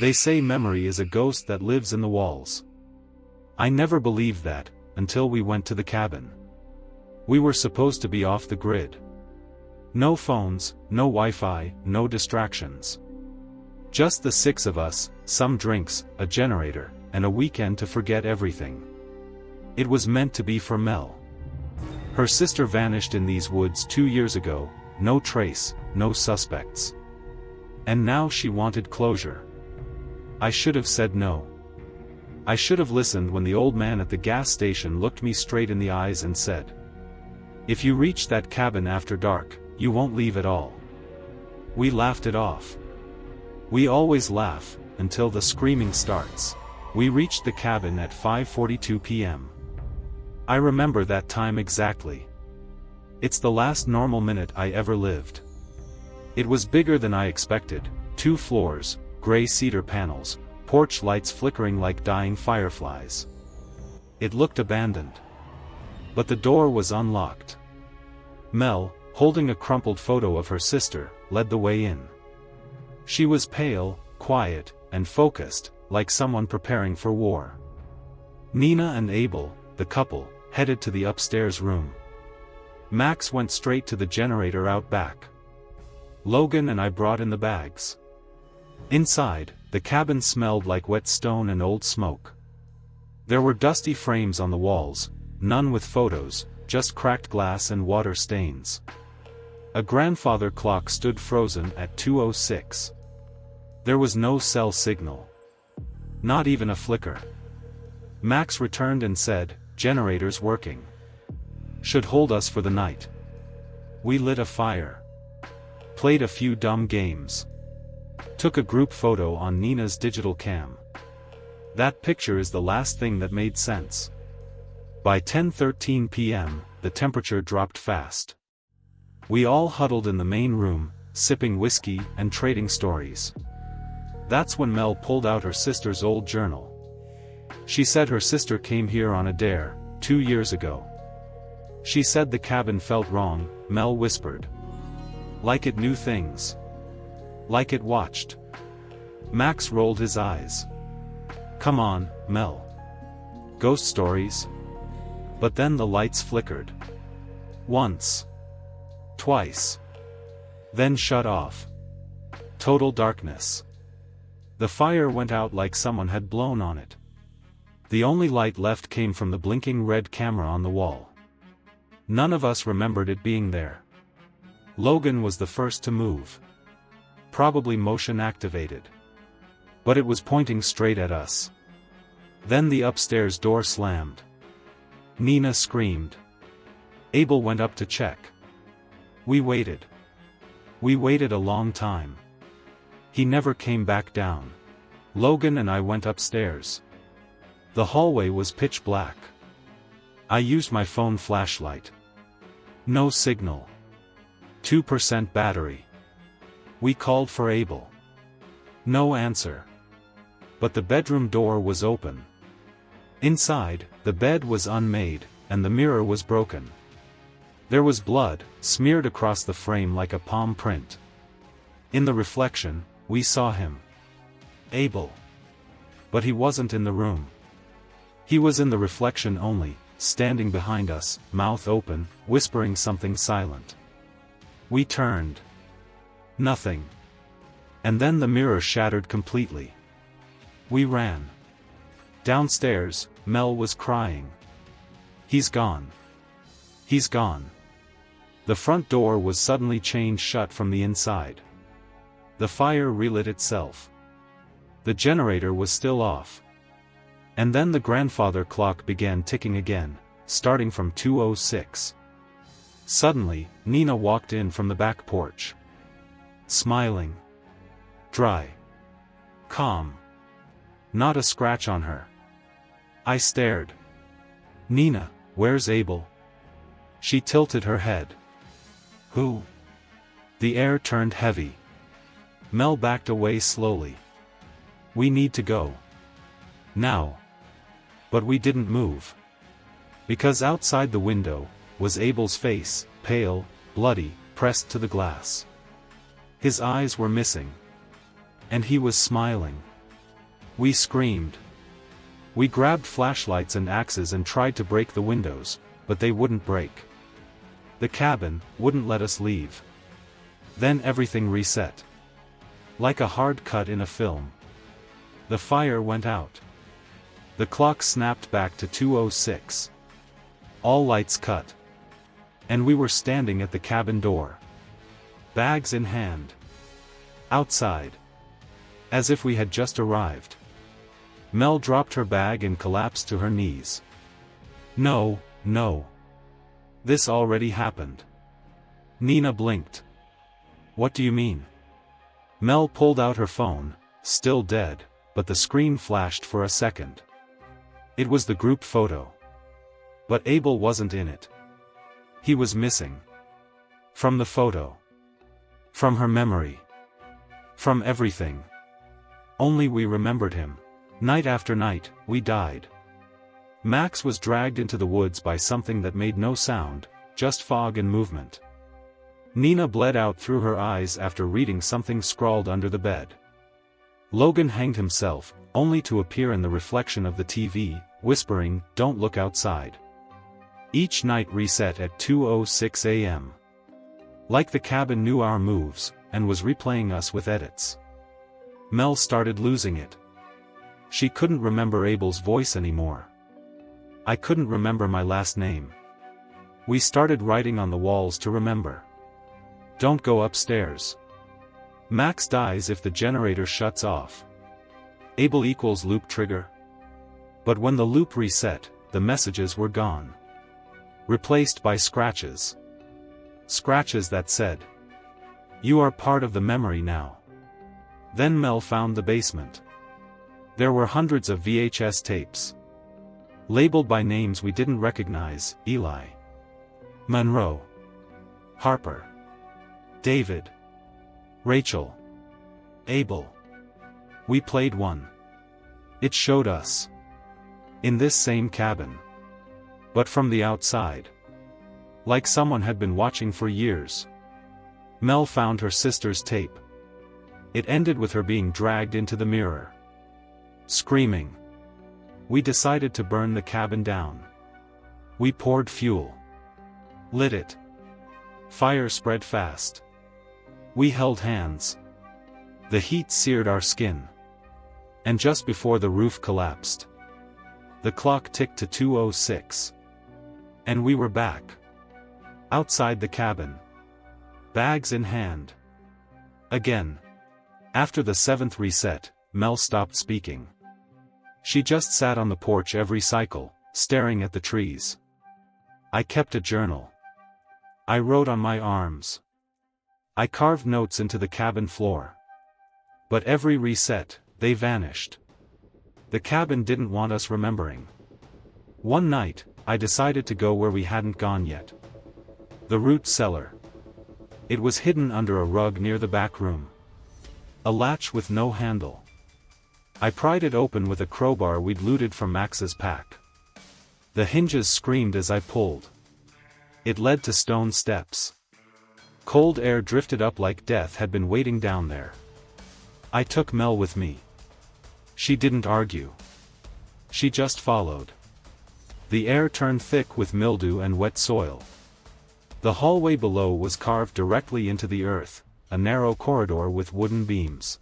They say memory is a ghost that lives in the walls. I never believed that, until we went to the cabin. We were supposed to be off the grid. No phones, no Wi-Fi, no distractions. Just the six of us, some drinks, a generator, and a weekend to forget everything. It was meant to be for Mel. Her sister vanished in these woods 2 years ago, no trace, no suspects. And now she wanted closure. I should have said no. I should have listened when the old man at the gas station looked me straight in the eyes and said, "If you reach that cabin after dark, you won't leave at all." We laughed it off. We always laugh, until the screaming starts. We reached the cabin at 5:42 p.m. I remember that time exactly. It's the last normal minute I ever lived. It was bigger than I expected, 2 floors, gray cedar panels, porch lights flickering like dying fireflies. It looked abandoned. But the door was unlocked. Mel, holding a crumpled photo of her sister, led the way in. She was pale, quiet, and focused, like someone preparing for war. Nina and Abel, the couple, headed to the upstairs room. Max went straight to the generator out back. Logan and I brought in the bags. Inside, the cabin smelled like wet stone and old smoke. There were dusty frames on the walls, none with photos, just cracked glass and water stains. A grandfather clock stood frozen at 2:06. There was no cell signal. Not even a flicker. Max returned and said, "Generator's working. Should hold us for the night." We lit a fire. Played a few dumb games. Took a group photo on Nina's digital cam. That picture is the last thing that made sense. By 10:13 p.m., the temperature dropped fast. We all huddled in the main room, sipping whiskey and trading stories. That's when Mel pulled out her sister's old journal. She said her sister came here on a dare, 2 years ago. She said the cabin felt wrong, Mel whispered. Like it knew things. Like it watched. Max rolled his eyes. Come on, Mel. Ghost stories? But then the lights flickered. Once. Twice. Then shut off. Total darkness. The fire went out like someone had blown on it. The only light left came from the blinking red camera on the wall. None of us remembered it being there. Logan was the first to move. Probably motion activated. But it was pointing straight at us. Then the upstairs door slammed. Nina screamed. Abel went up to check. We waited. We waited a long time. He never came back down. Logan and I went upstairs. The hallway was pitch black. I used my phone flashlight. No signal. 2% battery. We called for Abel. No answer. But the bedroom door was open. Inside, the bed was unmade, and the mirror was broken. There was blood, smeared across the frame like a palm print. In the reflection, we saw him. Abel. But he wasn't in the room. He was in the reflection only, standing behind us, mouth open, whispering something silent. We turned. Nothing. And then the mirror shattered completely. We ran. Downstairs, Mel was crying. He's gone. He's gone. The front door was suddenly chained shut from the inside. The fire relit itself. The generator was still off. And then the grandfather clock began ticking again, starting from 2:06. Suddenly, Nina walked in from the back porch. Smiling. Dry. Calm. Not a scratch on her. I stared. Nina, where's Abel? She tilted her head. Who? The air turned heavy. Mel backed away slowly. We need to go. Now. But we didn't move. Because outside the window, was Abel's face, pale, bloody, pressed to the glass. His eyes were missing. And he was smiling. We screamed. We grabbed flashlights and axes and tried to break the windows, but they wouldn't break. The cabin wouldn't let us leave. Then everything reset. Like a hard cut in a film. The fire went out. The clock snapped back to 2:06. All lights cut. And we were standing at the cabin door. Bags in hand. Outside. As if we had just arrived. Mel dropped her bag and collapsed to her knees. No, no. This already happened. Nina blinked. What do you mean? Mel pulled out her phone, still dead, but the screen flashed for a second. It was the group photo. But Abel wasn't in it. He was missing. From the photo. From her memory. From everything. Only we remembered him. Night after night, we died. Max was dragged into the woods by something that made no sound, just fog and movement. Nina bled out through her eyes after reading something scrawled under the bed. Logan hanged himself, only to appear in the reflection of the TV, whispering, "Don't look outside." Each night reset at 2:06 a.m. Like the cabin knew our moves, and was replaying us with edits. Mel started losing it. She couldn't remember Abel's voice anymore. I couldn't remember my last name. We started writing on the walls to remember. Don't go upstairs. Max dies if the generator shuts off. Abel equals loop trigger. But when the loop reset, the messages were gone. Replaced by scratches. Scratches that said, "You are part of the memory now." Then Mel found the basement. There were hundreds of VHS tapes. Labeled by names we didn't recognize: Eli, Monroe, Harper, David, Rachel, Abel. We played one. It showed us. In this same cabin. But from the outside. Like someone had been watching for years. Mel found her sister's tape. It ended with her being dragged into the mirror. Screaming. We decided to burn the cabin down. We poured fuel. Lit it. Fire spread fast. We held hands. The heat seared our skin. And just before the roof collapsed, the clock ticked to 2:06. And we were back. Outside the cabin. Bags in hand. Again. After the 7th reset, Mel stopped speaking. She just sat on the porch every cycle, staring at the trees. I kept a journal. I wrote on my arms. I carved notes into the cabin floor. But every reset, they vanished. The cabin didn't want us remembering. One night, I decided to go where we hadn't gone yet. The root cellar. It was hidden under a rug near the back room. A latch with no handle. I pried it open with a crowbar we'd looted from Max's pack. The hinges screamed as I pulled. It led to stone steps. Cold air drifted up like death had been waiting down there. I took Mel with me. She didn't argue. She just followed. The air turned thick with mildew and wet soil. The hallway below was carved directly into the earth, a narrow corridor with wooden beams.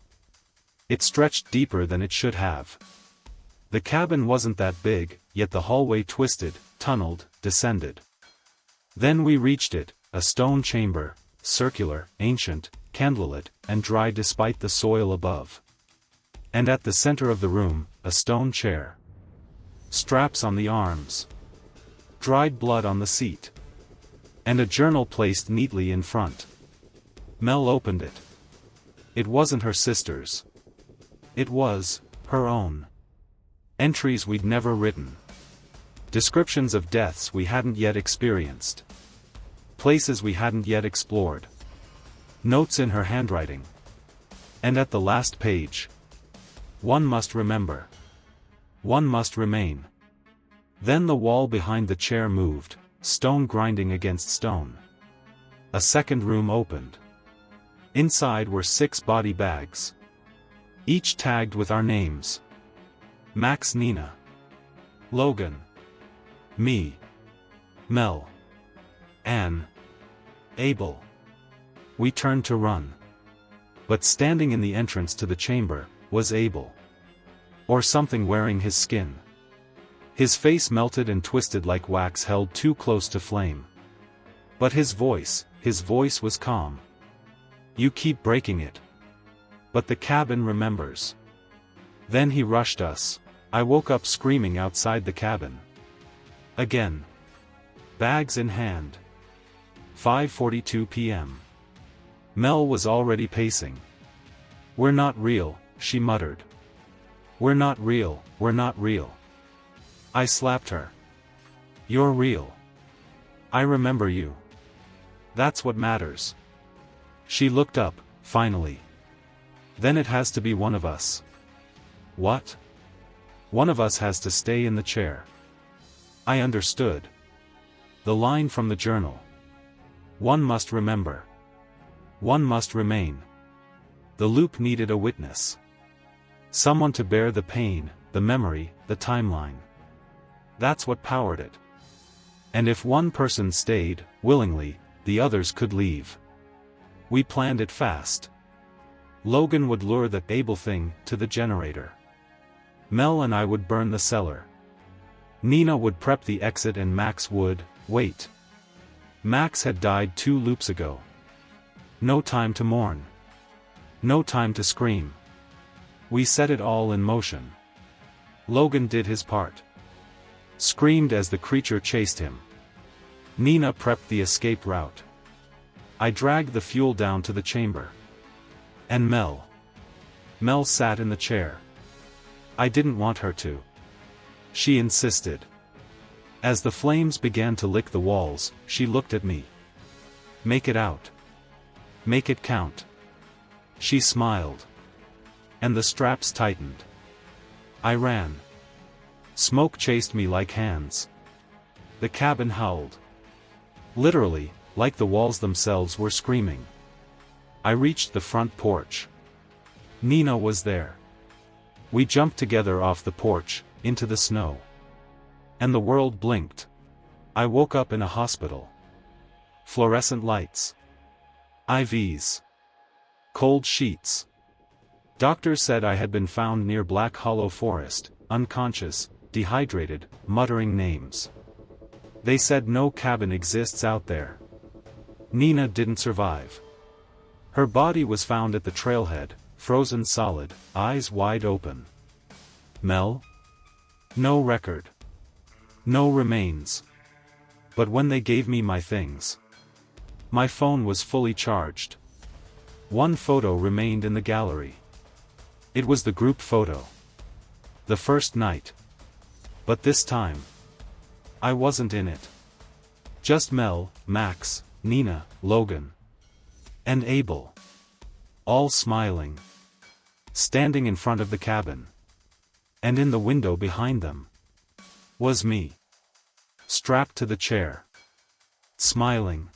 It stretched deeper than it should have. The cabin wasn't that big, yet the hallway twisted, tunneled, descended. Then we reached it, a stone chamber, circular, ancient, candlelit, and dry despite the soil above. And at the center of the room, a stone chair. Straps on the arms. Dried blood on the seat. And a journal placed neatly in front. Mel opened it. It wasn't her sister's. It was her own. Entries we'd never written. Descriptions of deaths we hadn't yet experienced. Places we hadn't yet explored. Notes in her handwriting. And at the last page. One must remember. One must remain. Then the wall behind the chair moved, stone grinding against stone. A second room opened. Inside were 6 body bags. Each tagged with our names. Max, Nina, Logan, me, Mel, Anne, Abel. We turned to run. But standing in the entrance to the chamber was Abel. Or something wearing his skin. His face melted and twisted like wax held too close to flame. But his voice was calm. You keep breaking it. But the cabin remembers. Then he rushed us. I woke up screaming outside the cabin. Again. Bags in hand. 5:42 p.m. Mel was already pacing. We're not real, she muttered. We're not real, we're not real. I slapped her. You're real. I remember you. That's what matters. She looked up, finally. Then it has to be one of us. What? One of us has to stay in the chair. I understood. The line from the journal. One must remember. One must remain. The loop needed a witness. Someone to bear the pain, the memory, the timeline. That's what powered it. And if one person stayed, willingly, the others could leave. We planned it fast. Logan would lure the Abel thing to the generator. Mel and I would burn the cellar. Nina would prep the exit and Max would wait. Max had died 2 loops ago. No time to mourn. No time to scream. We set it all in motion. Logan did his part. Screamed as the creature chased him. Nina prepped the escape route. I dragged the fuel down to the chamber. And Mel. Mel sat in the chair. I didn't want her to. She insisted. As the flames began to lick the walls, she looked at me. Make it out. Make it count. She smiled. And the straps tightened. I ran. Smoke chased me like hands. The cabin howled. Literally, like the walls themselves were screaming. I reached the front porch. Nina was there. We jumped together off the porch, into the snow. And the world blinked. I woke up in a hospital. Fluorescent lights. IVs. Cold sheets. Doctors said I had been found near Black Hollow Forest, unconscious, dehydrated, muttering names. They said no cabin exists out there. Nina didn't survive. Her body was found at the trailhead, frozen solid, eyes wide open. Mel? No record. No remains. But when they gave me my things, my phone was fully charged. One photo remained in the gallery. It was the group photo. The first night. But this time, I wasn't in it. Just Mel, Max, Nina, Logan. And Abel. All smiling. Standing in front of the cabin. And in the window behind them was me. Strapped to the chair. Smiling.